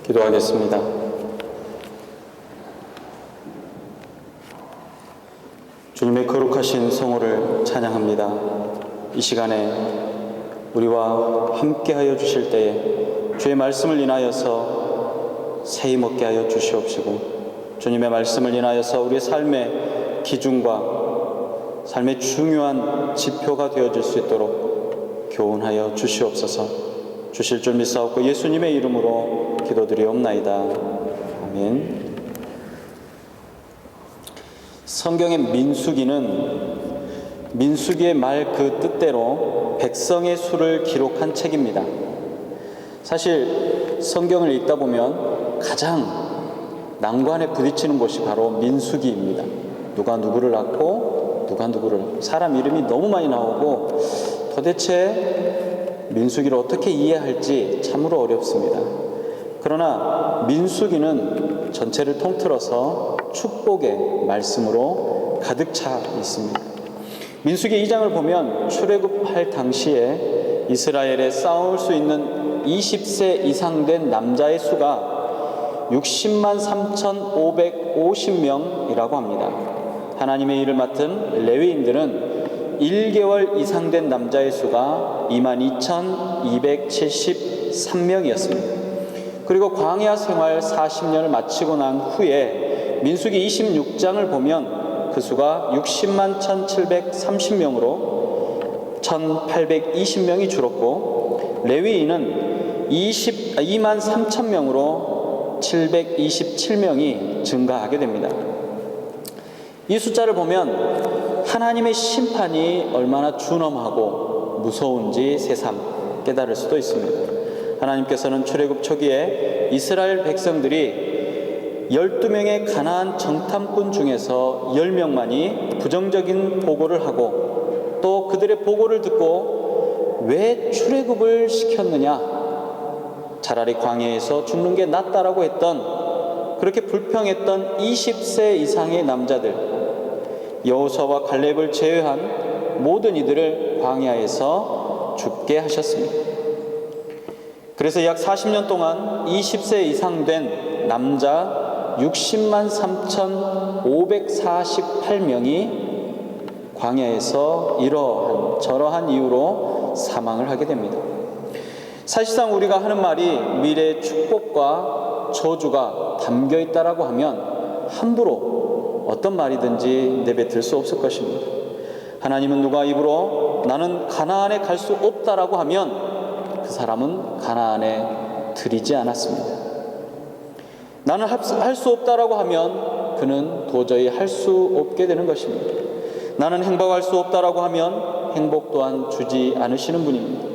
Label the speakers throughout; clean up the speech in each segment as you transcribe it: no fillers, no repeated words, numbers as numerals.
Speaker 1: 기도하겠습니다. 주님의 거룩하신 성호를 찬양합니다. 이 시간에 우리와 함께하여 주실 때에 주의 말씀을 인하여서 새히 먹게 하여 주시옵시고, 주님의 말씀을 인하여서 우리의 삶의 기준과 삶의 중요한 지표가 되어질 수 있도록 교훈하여 주시옵소서. 주실 줄 믿사옵고 예수님의 이름으로 기도드리옵나이다. 아멘. 성경의 민수기의 말 그 뜻대로 백성의 수를 기록한 책입니다. 사실 성경을 읽다 보면 가장 난관에 부딪히는 곳이 바로 민수기입니다. 누가 누구를 낳고 누가 누구를, 사람 이름이 너무 많이 나오고 도대체 민수기를 어떻게 이해할지 참으로 어렵습니다. 그러나 민수기는 전체를 통틀어서 축복의 말씀으로 가득 차 있습니다. 민수기 2장을 보면 출애굽할 당시에 이스라엘에 싸울 수 있는 20세 이상 된 남자의 수가 60만 3,550명이라고 합니다. 하나님의 일을 맡은 레위인들은 1개월 이상 된 남자의 수가 22,273명이었습니다. 그리고 광야 생활 40년을 마치고 난 후에 민수기 26장을 보면 그 수가 60만 1,730명으로 1,820명이 줄었고, 레위인은 2만 3,000명으로 727명이 증가하게 됩니다. 이 숫자를 보면 하나님의 심판이 얼마나 준엄하고 무서운지 새삼 깨달을 수도 있습니다. 하나님께서는 출애굽 초기에 이스라엘 백성들이 12명의 가나안 정탐꾼 중에서 10명만이 부정적인 보고를 하고, 또 그들의 보고를 듣고 왜 출애굽을 시켰느냐, 차라리 광야에서 죽는 게 낫다라고 했던, 그렇게 불평했던 20세 이상의 남자들, 여호수아와 갈렙을 제외한 모든 이들을 광야에서 죽게 하셨습니다. 그래서 약 40년 동안 20세 이상 된 남자 60만 3,548명이 광야에서 이러한 저러한 이유로 사망을 하게 됩니다. 사실상 우리가 하는 말이 미래의 축복과 저주가 담겨 있다라고 하면 함부로 어떤 말이든지 내뱉을 수 없을 것입니다. 하나님은 누가 입으로 나는 가나안에 갈 수 없다라고 하면 그 사람은 가나안에 들이지 않았습니다. 나는 할 수 없다라고 하면 그는 도저히 할 수 없게 되는 것입니다. 나는 행복할 수 없다라고 하면 행복 또한 주지 않으시는 분입니다.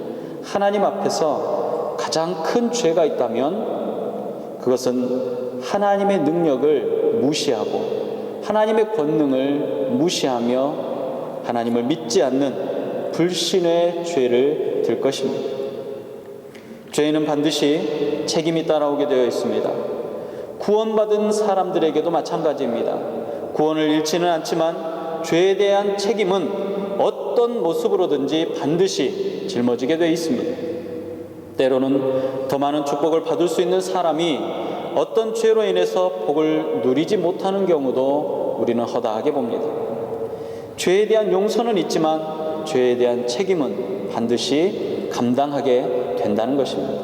Speaker 1: 하나님 앞에서 가장 큰 죄가 있다면 그것은 하나님의 능력을 무시하고 하나님의 권능을 무시하며 하나님을 믿지 않는 불신의 죄를 들 것입니다. 죄에는 반드시 책임이 따라오게 되어 있습니다. 구원받은 사람들에게도 마찬가지입니다. 구원을 잃지는 않지만 죄에 대한 책임은 어떤 모습으로든지 반드시 짊어지게 되어 있습니다. 때로는 더 많은 축복을 받을 수 있는 사람이 어떤 죄로 인해서 복을 누리지 못하는 경우도 우리는 허다하게 봅니다. 죄에 대한 용서는 있지만 죄에 대한 책임은 반드시 감당하게 된다는 것입니다.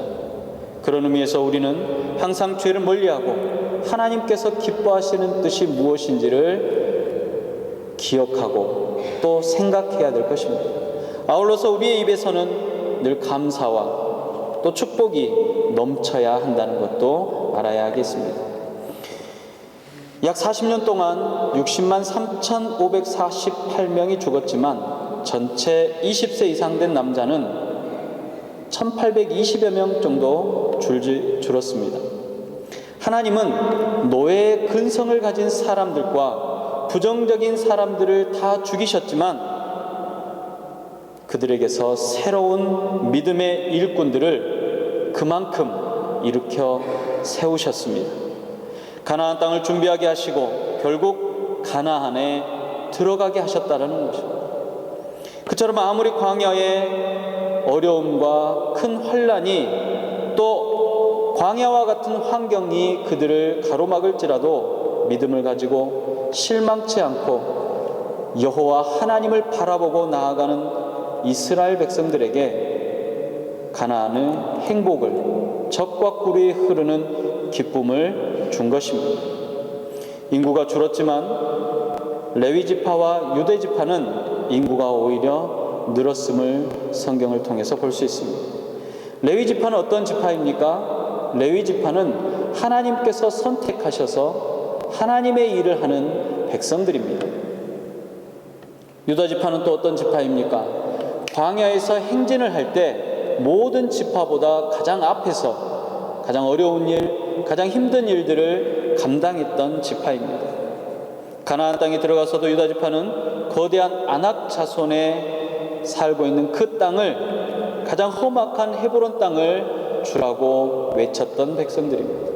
Speaker 1: 그런 의미에서 우리는 항상 죄를 멀리하고 하나님께서 기뻐하시는 뜻이 무엇인지를 기억하고 또 생각해야 될 것입니다. 아울러서 우리의 입에서는 늘 감사와 또 축복이 넘쳐야 한다는 것도 알아야 하겠습니다. 약 40년 동안 60만 3,548명이 죽었지만 전체 20세 이상 된 남자는 1,820여 명 정도 줄었습니다. 하나님은 노예의 근성을 가진 사람들과 부정적인 사람들을 다 죽이셨지만 그들에게서 새로운 믿음의 일꾼들을 그만큼 일으켜 세우셨습니다. 가나안 땅을 준비하게 하시고 결국 가나안에 들어가게 하셨다는 것입니다. 그처럼 아무리 광야에 어려움과 큰 환난이 또 광야와 같은 환경이 그들을 가로막을지라도 믿음을 가지고 실망치 않고 여호와 하나님을 바라보고 나아가는 이스라엘 백성들에게 가나안의 행복을, 젖과 꿀이 흐르는 기쁨을 준 것입니다. 인구가 줄었지만 레위 지파와 유대 지파는 인구가 오히려 늘었음을 성경을 통해서 볼 수 있습니다. 레위 지파는 어떤 지파입니까? 레위 지파는 하나님께서 선택하셔서 하나님의 일을 하는 백성들입니다. 유다 지파는 또 어떤 지파입니까? 광야에서 행진을 할 때 모든 지파보다 가장 앞에서 가장 어려운 일, 가장 힘든 일들을 감당했던 지파입니다. 가나안 땅에 들어가서도 유다 지파는 거대한 아낙 자손에 살고 있는 그 땅을, 가장 험악한 헤브론 땅을 주라고 외쳤던 백성들입니다.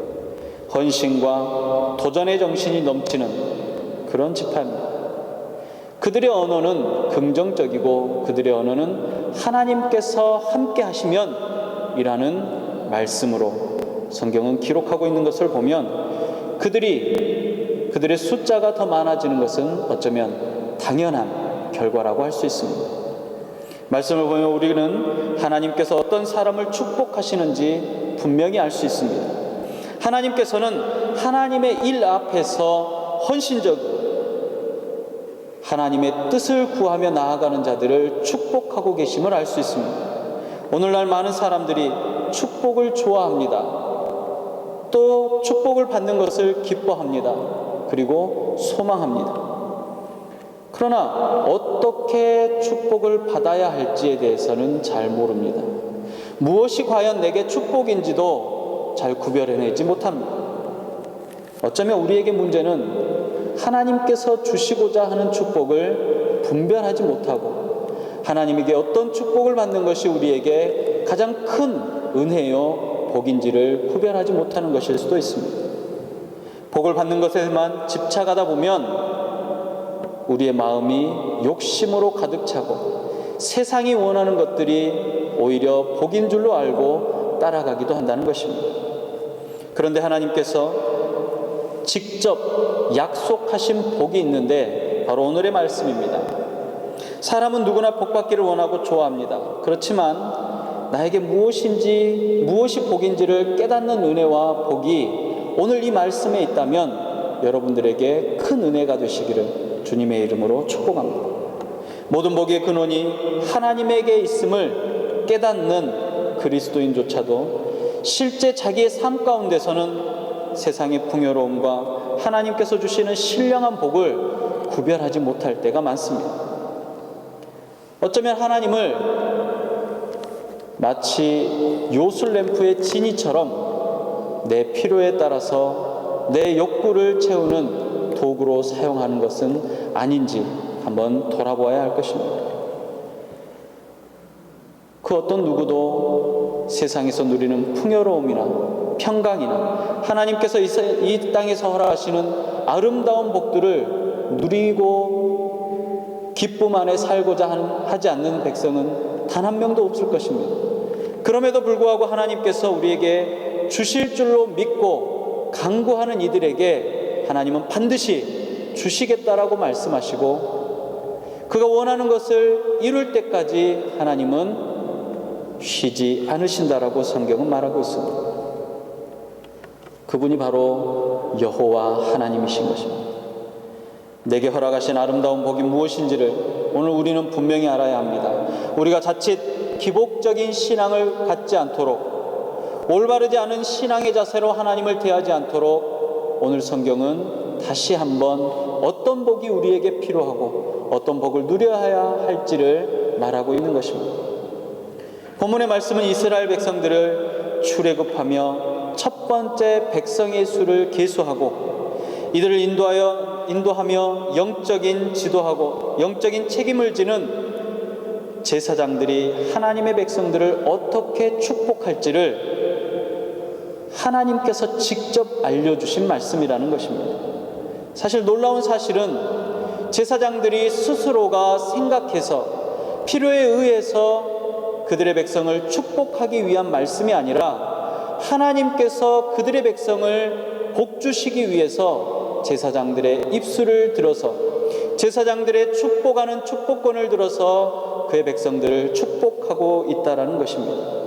Speaker 1: 헌신과 도전의 정신이 넘치는 그런 지파입니다. 그들의 언어는 긍정적이고 그들의 언어는 하나님께서 함께 하시면 이라는 말씀으로 성경은 기록하고 있는 것을 보면 그들의 숫자가 더 많아지는 것은 어쩌면 당연한 결과라고 할 수 있습니다. 말씀을 보면 우리는 하나님께서 어떤 사람을 축복하시는지 분명히 알 수 있습니다. 하나님께서는 하나님의 일 앞에서 헌신적으로 하나님의 뜻을 구하며 나아가는 자들을 축복하고 계심을 알 수 있습니다. 오늘날 많은 사람들이 축복을 좋아합니다. 또 축복을 받는 것을 기뻐합니다. 그리고 소망합니다. 그러나 어떻게 축복을 받아야 할지에 대해서는 잘 모릅니다. 무엇이 과연 내게 축복인지도 잘 구별해내지 못합니다. 어쩌면 우리에게 문제는 하나님께서 주시고자 하는 축복을 분별하지 못하고 하나님에게 어떤 축복을 받는 것이 우리에게 가장 큰 은혜요 복인지를 구별하지 못하는 것일 수도 있습니다. 복을 받는 것에만 집착하다 보면 우리의 마음이 욕심으로 가득 차고 세상이 원하는 것들이 오히려 복인 줄로 알고 따라가기도 한다는 것입니다. 그런데 하나님께서 직접 약속하신 복이 있는데 바로 오늘의 말씀입니다. 사람은 누구나 복받기를 원하고 좋아합니다. 그렇지만 나에게 무엇이 복인지를 깨닫는 은혜와 복이 오늘 이 말씀에 있다면 여러분들에게 큰 은혜가 되시기를 주님의 이름으로 축복합니다. 모든 복의 근원이 하나님에게 있음을 깨닫는 그리스도인조차도 실제 자기의 삶 가운데서는 세상의 풍요로움과 하나님께서 주시는 신령한 복을 구별하지 못할 때가 많습니다. 어쩌면 하나님을 마치 요술램프의 지니처럼 내 필요에 따라서 내 욕구를 채우는 도구로 사용하는 것은 아닌지 한번 돌아보아야 할 것입니다. 그 어떤 누구도 세상에서 누리는 풍요로움이나 평강이나 하나님께서 이 땅에서 허락하시는 아름다운 복들을 누리고 기쁨 안에 살고자 하지 않는 백성은 단 한 명도 없을 것입니다. 그럼에도 불구하고 하나님께서 우리에게 주실 줄로 믿고 간구하는 이들에게 하나님은 반드시 주시겠다라고 말씀하시고 그가 원하는 것을 이룰 때까지 하나님은 쉬지 않으신다라고 성경은 말하고 있습니다. 그분이 바로 여호와 하나님이신 것입니다. 내게 허락하신 아름다운 복이 무엇인지를 오늘 우리는 분명히 알아야 합니다. 우리가 자칫 기복적인 신앙을 갖지 않도록 올바르지 않은 신앙의 자세로 하나님을 대하지 않도록 오늘 성경은 다시 한번 어떤 복이 우리에게 필요하고 어떤 복을 누려야 할지를 말하고 있는 것입니다. 본문의 말씀은 이스라엘 백성들을 출애굽하며 첫 번째 백성의 수를 계수하고 이들을 인도하며 영적인 지도하고 영적인 책임을 지는 제사장들이 하나님의 백성들을 어떻게 축복할지를 하나님께서 직접 알려주신 말씀이라는 것입니다. 사실 놀라운 사실은 제사장들이 스스로가 생각해서 필요에 의해서 그들의 백성을 축복하기 위한 말씀이 아니라 하나님께서 그들의 백성을 복주시기 위해서 제사장들의 입술을 들어서 제사장들의 축복하는 축복권을 들어서 그의 백성들을 축복하고 있다라는 것입니다.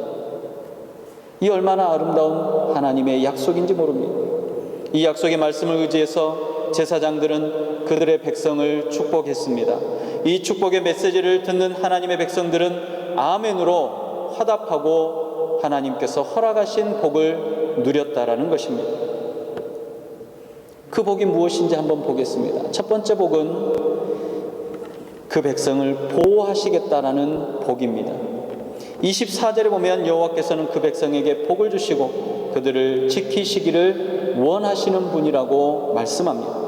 Speaker 1: 이 얼마나 아름다운 하나님의 약속인지 모릅니다. 이 약속의 말씀을 의지해서 제사장들은 그들의 백성을 축복했습니다. 이 축복의 메시지를 듣는 하나님의 백성들은 아멘으로 화답하고 하나님께서 허락하신 복을 누렸다라는 것입니다. 그 복이 무엇인지 한번 보겠습니다. 첫 번째 복은 그 백성을 보호하시겠다라는 복입니다. 24절에 보면 여호와께서는 그 백성에게 복을 주시고 그들을 지키시기를 원하시는 분이라고 말씀합니다.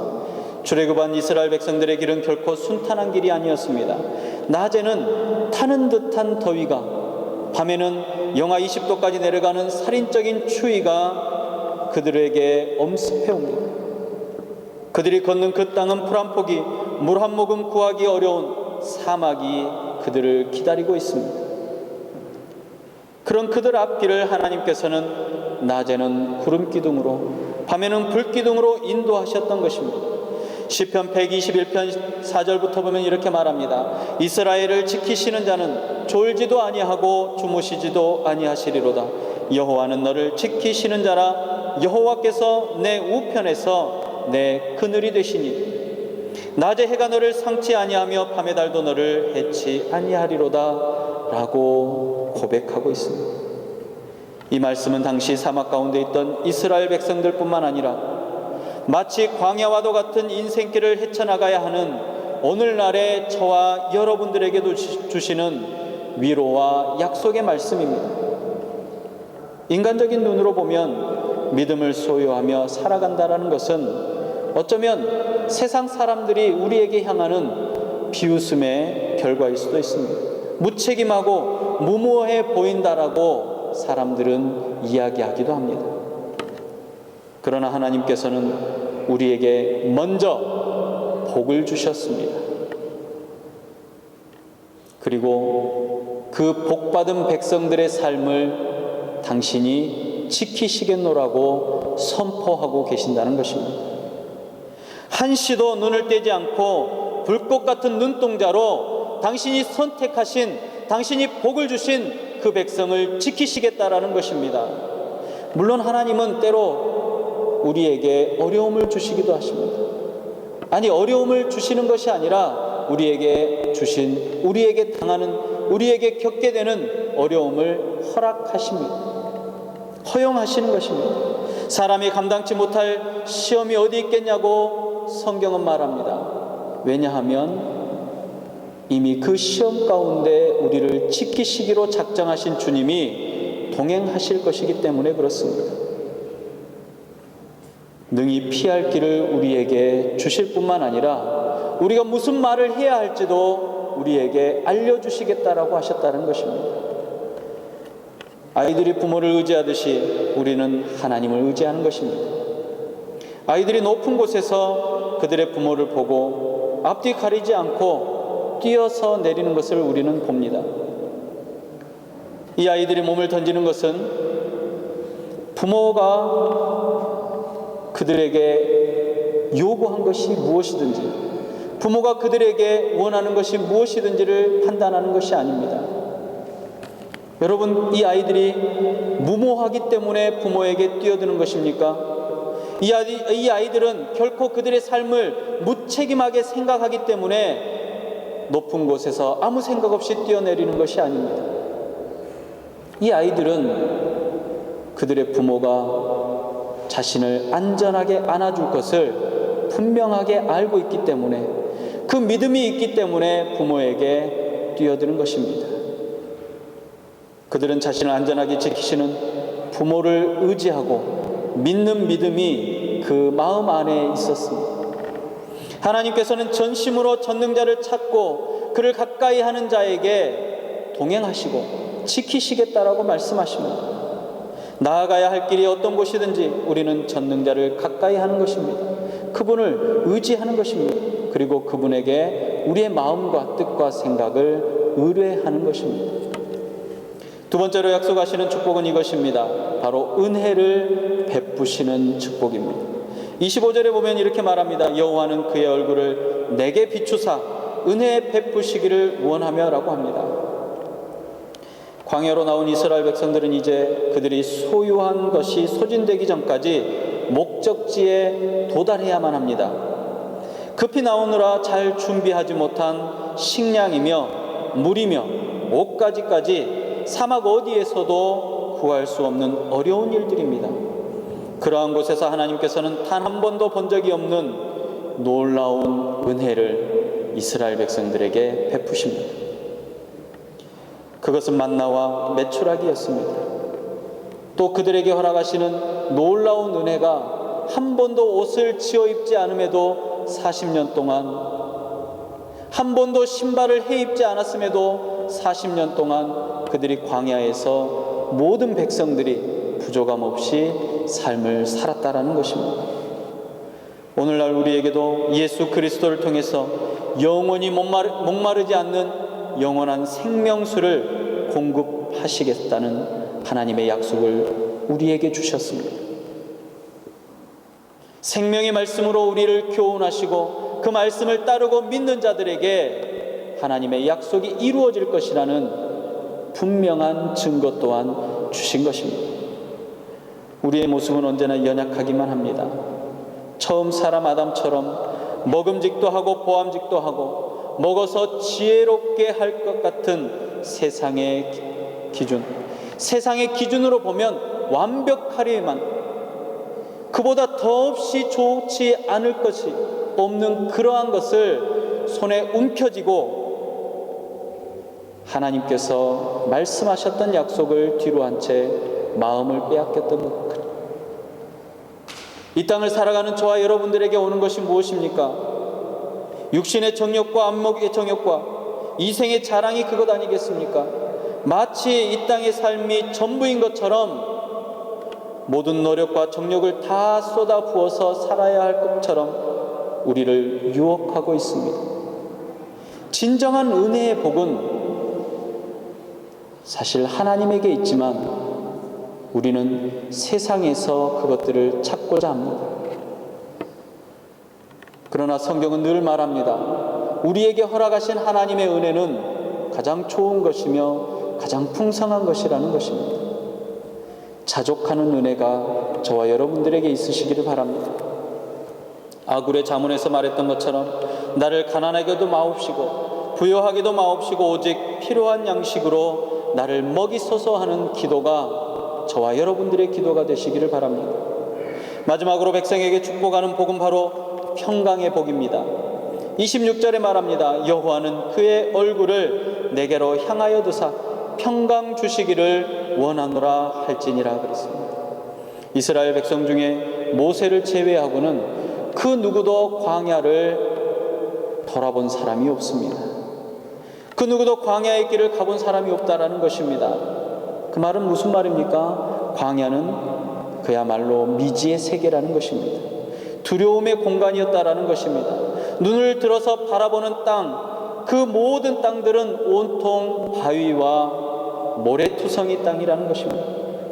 Speaker 1: 출애굽한 이스라엘 백성들의 길은 결코 순탄한 길이 아니었습니다. 낮에는 타는 듯한 더위가, 밤에는 영하 20도까지 내려가는 살인적인 추위가 그들에게 엄습해 옵니다. 그들이 걷는 그 땅은 풀 한 포기, 물 한 모금 구하기 어려운 사막이 그들을 기다리고 있습니다. 그런 그들 앞길을 하나님께서는 낮에는 구름 기둥으로, 밤에는 불 기둥으로 인도하셨던 것입니다. 시편 121편 4절부터 보면 이렇게 말합니다. 이스라엘을 지키시는 자는 졸지도 아니하고 주무시지도 아니하시리로다. 여호와는 너를 지키시는 자라. 여호와께서 내 우편에서 내 그늘이 되시니 낮에 해가 너를 상치 아니하며 밤의 달도 너를 해치 아니하리로다 라고 고백하고 있습니다. 이 말씀은 당시 사막 가운데 있던 이스라엘 백성들뿐만 아니라 마치 광야와도 같은 인생길을 헤쳐나가야 하는 오늘날의 저와 여러분들에게도 주시는 위로와 약속의 말씀입니다. 인간적인 눈으로 보면 믿음을 소유하며 살아간다는 것은 어쩌면 세상 사람들이 우리에게 향하는 비웃음의 결과일 수도 있습니다. 무책임하고 무모해 보인다라고 사람들은 이야기하기도 합니다. 그러나 하나님께서는 우리에게 먼저 복을 주셨습니다. 그리고 그 복받은 백성들의 삶을 당신이 지키시겠노라고 선포하고 계신다는 것입니다. 한시도 눈을 떼지 않고 불꽃 같은 눈동자로 당신이 선택하신, 당신이 복을 주신 그 백성을 지키시겠다라는 것입니다. 물론 하나님은 때로 우리에게 어려움을 주시기도 하십니다. 아니, 어려움을 주시는 것이 아니라 우리에게 주신, 우리에게 당하는, 우리에게 겪게 되는 어려움을 허락하십니다. 허용하시는 것입니다. 사람이 감당치 못할 시험이 어디 있겠냐고 성경은 말합니다. 왜냐하면 이미 그 시험 가운데 우리를 지키시기로 작정하신 주님이 동행하실 것이기 때문에 그렇습니다. 능히 피할 길을 우리에게 주실 뿐만 아니라 우리가 무슨 말을 해야 할지도 우리에게 알려주시겠다라고 하셨다는 것입니다. 아이들이 부모를 의지하듯이 우리는 하나님을 의지하는 것입니다. 아이들이 높은 곳에서 그들의 부모를 보고 앞뒤 가리지 않고 뛰어서 내리는 것을 우리는 봅니다. 이 아이들이 몸을 던지는 것은 부모가 그들에게 요구한 것이 무엇이든지, 부모가 그들에게 원하는 것이 무엇이든지를 판단하는 것이 아닙니다. 여러분, 이 아이들이 무모하기 때문에 부모에게 뛰어드는 것입니까? 이 아이들은 결코 그들의 삶을 무책임하게 생각하기 때문에 높은 곳에서 아무 생각 없이 뛰어내리는 것이 아닙니다. 이 아이들은 그들의 부모가 자신을 안전하게 안아줄 것을 분명하게 알고 있기 때문에, 그 믿음이 있기 때문에 부모에게 뛰어드는 것입니다. 그들은 자신을 안전하게 지키시는 부모를 의지하고 믿는 믿음이 그 마음 안에 있었습니다. 하나님께서는 전심으로 전능자를 찾고 그를 가까이 하는 자에게 동행하시고 지키시겠다라고 말씀하십니다. 나아가야 할 길이 어떤 곳이든지 우리는 전능자를 가까이 하는 것입니다. 그분을 의지하는 것입니다. 그리고 그분에게 우리의 마음과 뜻과 생각을 의뢰하는 것입니다. 두 번째로 약속하시는 축복은 이것입니다. 바로 은혜를 베푸시는 축복입니다. 25절에 보면 이렇게 말합니다. 여호와는 그의 얼굴을 내게 비추사 은혜 베푸시기를 원하며 라고 합니다. 광야로 나온 이스라엘 백성들은 이제 그들이 소유한 것이 소진되기 전까지 목적지에 도달해야만 합니다. 급히 나오느라 잘 준비하지 못한 식량이며 물이며 옷가지까지 사막 어디에서도 구할 수 없는 어려운 일들입니다. 그러한 곳에서 하나님께서는 단 한 번도 본 적이 없는 놀라운 은혜를 이스라엘 백성들에게 베푸십니다. 그것은 만나와 메추라기였습니다. 또 그들에게 허락하시는 놀라운 은혜가 한 번도 옷을 지어 입지 않음에도 40년 동안, 한 번도 신발을 해 입지 않았음에도 40년 동안 그들이 광야에서 모든 백성들이 부족함 없이 삶을 살았다라는 것입니다. 오늘날 우리에게도 예수 그리스도를 통해서 영원히 목마르지 않는 영원한 생명수를 공급하시겠다는 하나님의 약속을 우리에게 주셨습니다. 생명의 말씀으로 우리를 교훈하시고 그 말씀을 따르고 믿는 자들에게 하나님의 약속이 이루어질 것이라는 분명한 증거 또한 주신 것입니다. 우리의 모습은 언제나 연약하기만 합니다. 처음 사람 아담처럼 먹음직도 하고 보암직도 하고 먹어서 지혜롭게 할 것 같은 세상의 기준, 세상의 기준으로 보면 완벽하리만 그보다 더없이 좋지 않을 것이 없는 그러한 것을 손에 움켜쥐고 하나님께서 말씀하셨던 약속을 뒤로 한 채 마음을 빼앗겼던 것 같아요. 이 땅을 살아가는 저와 여러분들에게 오는 것이 무엇입니까? 육신의 정욕과 안목의 정욕과 이생의 자랑이 그것 아니겠습니까? 마치 이 땅의 삶이 전부인 것처럼 모든 노력과 정욕을 다 쏟아 부어서 살아야 할 것처럼 우리를 유혹하고 있습니다. 진정한 은혜의 복은 사실 하나님에게 있지만 우리는 세상에서 그것들을 찾고자 합니다. 그러나 성경은 늘 말합니다. 우리에게 허락하신 하나님의 은혜는 가장 좋은 것이며 가장 풍성한 것이라는 것입니다. 자족하는 은혜가 저와 여러분들에게 있으시기를 바랍니다. 아굴의 자문에서 말했던 것처럼 나를 가난하게도 마옵시고 부요하게도 마옵시고 오직 필요한 양식으로 나를 먹이소서 하는 기도가 저와 여러분들의 기도가 되시기를 바랍니다. 마지막으로 백성에게 축복하는 복은 바로 평강의 복입니다. 26절에 말합니다. 여호와는 그의 얼굴을 내게로 향하여 드사 평강 주시기를 원하노라 할지니라 그랬습니다. 이스라엘 백성 중에 모세를 제외하고는 그 누구도 광야를 돌아본 사람이 없습니다. 그 누구도 광야의 길을 가본 사람이 없다라는 것입니다. 그 말은 무슨 말입니까? 광야는 그야말로 미지의 세계라는 것입니다. 두려움의 공간이었다라는 것입니다. 눈을 들어서 바라보는 땅, 그 모든 땅들은 온통 바위와 모래투성이 땅이라는 것입니다.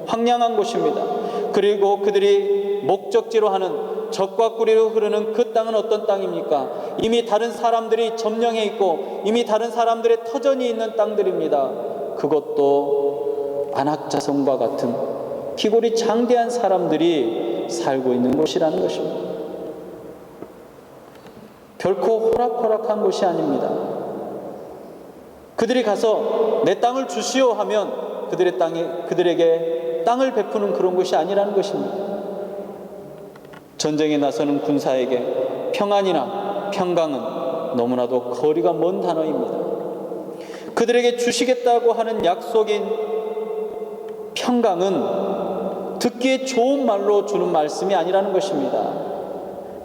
Speaker 1: 황량한 곳입니다. 그리고 그들이 목적지로 하는 적과 꾸리로 흐르는 그 땅은 어떤 땅입니까? 이미 다른 사람들이 점령해 있고 이미 다른 사람들의 터전이 있는 땅들입니다. 그것도 안악자성과 같은 기골이 장대한 사람들이 살고 있는 곳이라는 것입니다. 결코 호락호락한 곳이 아닙니다. 그들이 가서 내 땅을 주시오 하면 그들에게 땅을 베푸는 그런 곳이 아니라는 것입니다. 전쟁에 나서는 군사에게 평안이나 평강은 너무나도 거리가 먼 단어입니다. 그들에게 주시겠다고 하는 약속인 평강은 듣기에 좋은 말로 주는 말씀이 아니라는 것입니다.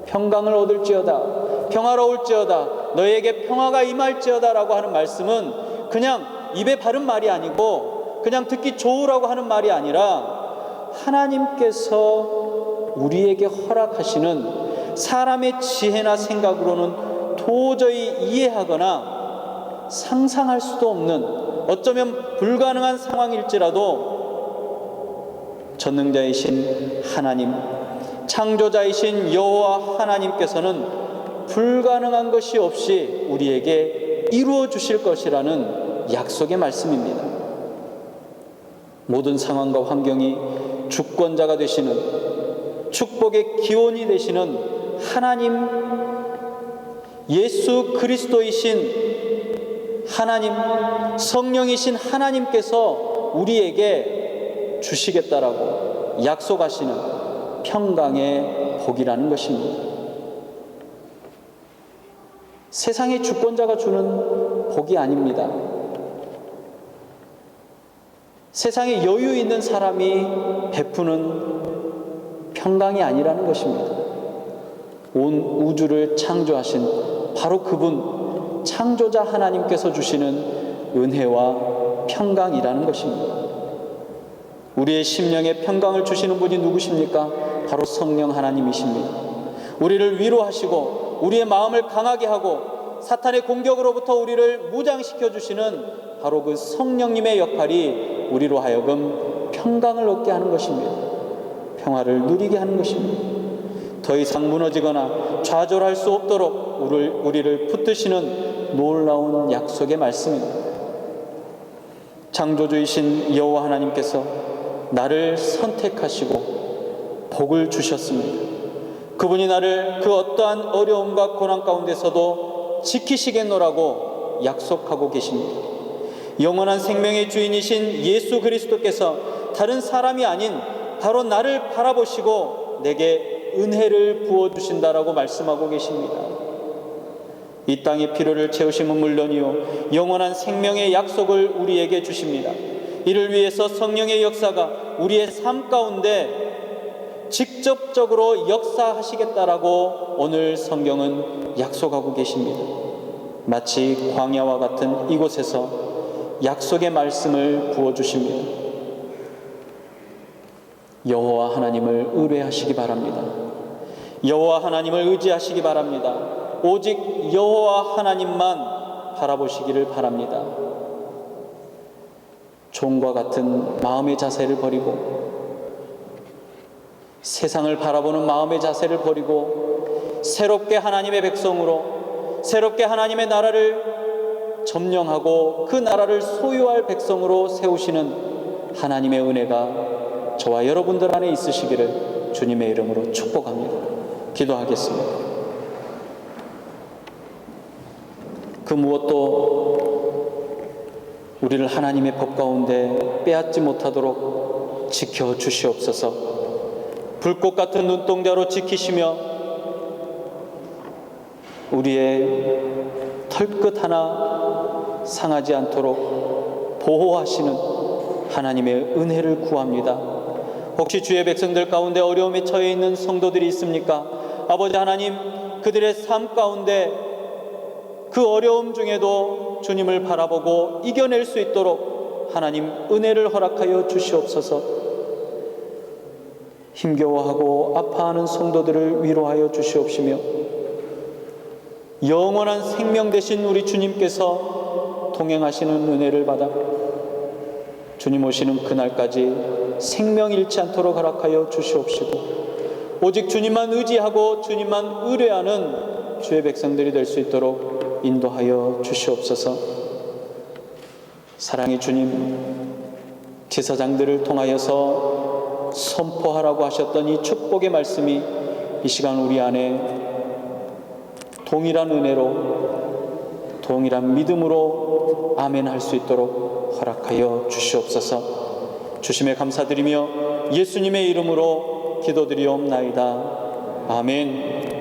Speaker 1: 평강을 얻을지어다, 평화로울지어다, 너에게 평화가 임할지어다 라고 하는 말씀은 그냥 입에 바른 말이 아니고 그냥 듣기 좋으라고 하는 말이 아니라 하나님께서 우리에게 허락하시는 사람의 지혜나 생각으로는 도저히 이해하거나 상상할 수도 없는 어쩌면 불가능한 상황일지라도 전능자이신 하나님, 창조자이신 여호와 하나님께서는 불가능한 것이 없이 우리에게 이루어 주실 것이라는 약속의 말씀입니다. 모든 상황과 환경이 주권자가 되시는, 축복의 기원이 되시는 하나님, 예수 그리스도이신 하나님, 성령이신 하나님께서 우리에게 주시겠다라고 약속하시는 평강의 복이라는 것입니다. 세상의 주권자가 주는 복이 아닙니다. 세상에 여유 있는 사람이 베푸는 평강이 아니라는 것입니다. 온 우주를 창조하신 바로 그분, 창조자 하나님께서 주시는 은혜와 평강이라는 것입니다. 우리의 심령에 평강을 주시는 분이 누구십니까? 바로 성령 하나님이십니다. 우리를 위로하시고 우리의 마음을 강하게 하고 사탄의 공격으로부터 우리를 무장시켜 주시는 바로 그 성령님의 역할이 우리로 하여금 평강을 얻게 하는 것입니다. 평화를 누리게 하는 것입니다. 더 이상 무너지거나 좌절할 수 없도록 우리를 붙드시는 놀라운 약속의 말씀입니다. 창조주이신 여호와 하나님께서 나를 선택하시고 복을 주셨습니다. 그분이 나를 그 어떠한 어려움과 고난 가운데서도 지키시겠노라고 약속하고 계십니다. 영원한 생명의 주인이신 예수 그리스도께서 다른 사람이 아닌 바로 나를 바라보시고 내게 은혜를 부어주신다라고 말씀하고 계십니다. 이 땅의 필요를 채우심은 물론이요 영원한 생명의 약속을 우리에게 주십니다. 이를 위해서 성령의 역사가 우리의 삶 가운데 직접적으로 역사하시겠다라고 오늘 성경은 약속하고 계십니다. 마치 광야와 같은 이곳에서 약속의 말씀을 부어주십니다. 여호와 하나님을 의뢰하시기 바랍니다. 여호와 하나님을 의지하시기 바랍니다. 오직 여호와 하나님만 바라보시기를 바랍니다. 종과 같은 마음의 자세를 버리고 세상을 바라보는 마음의 자세를 버리고 새롭게 하나님의 백성으로, 새롭게 하나님의 나라를 점령하고 그 나라를 소유할 백성으로 세우시는 하나님의 은혜가 저와 여러분들 안에 있으시기를 주님의 이름으로 축복합니다. 기도하겠습니다. 그 무엇도 우리를 하나님의 법 가운데 빼앗지 못하도록 지켜주시옵소서. 불꽃 같은 눈동자로 지키시며 우리의 털끝 하나 상하지 않도록 보호하시는 하나님의 은혜를 구합니다. 혹시 주의 백성들 가운데 어려움에 처해 있는 성도들이 있습니까? 아버지 하나님, 그들의 삶 가운데 그 어려움 중에도 주님을 바라보고 이겨낼 수 있도록 하나님 은혜를 허락하여 주시옵소서. 힘겨워하고 아파하는 성도들을 위로하여 주시옵시며 영원한 생명 되신 우리 주님께서 동행하시는 은혜를 받아 주님 오시는 그날까지 생명 잃지 않도록 허락하여 주시옵시고 오직 주님만 의지하고 주님만 의뢰하는 주의 백성들이 될 수 있도록 인도하여 주시옵소서. 사랑의 주님, 제사장들을 통하여서 선포하라고 하셨던 이 축복의 말씀이 이 시간 우리 안에 동일한 은혜로 동일한 믿음으로 아멘 할 수 있도록 허락하여 주시옵소서. 주심에 감사드리며 예수님의 이름으로 기도드리옵나이다. 아멘.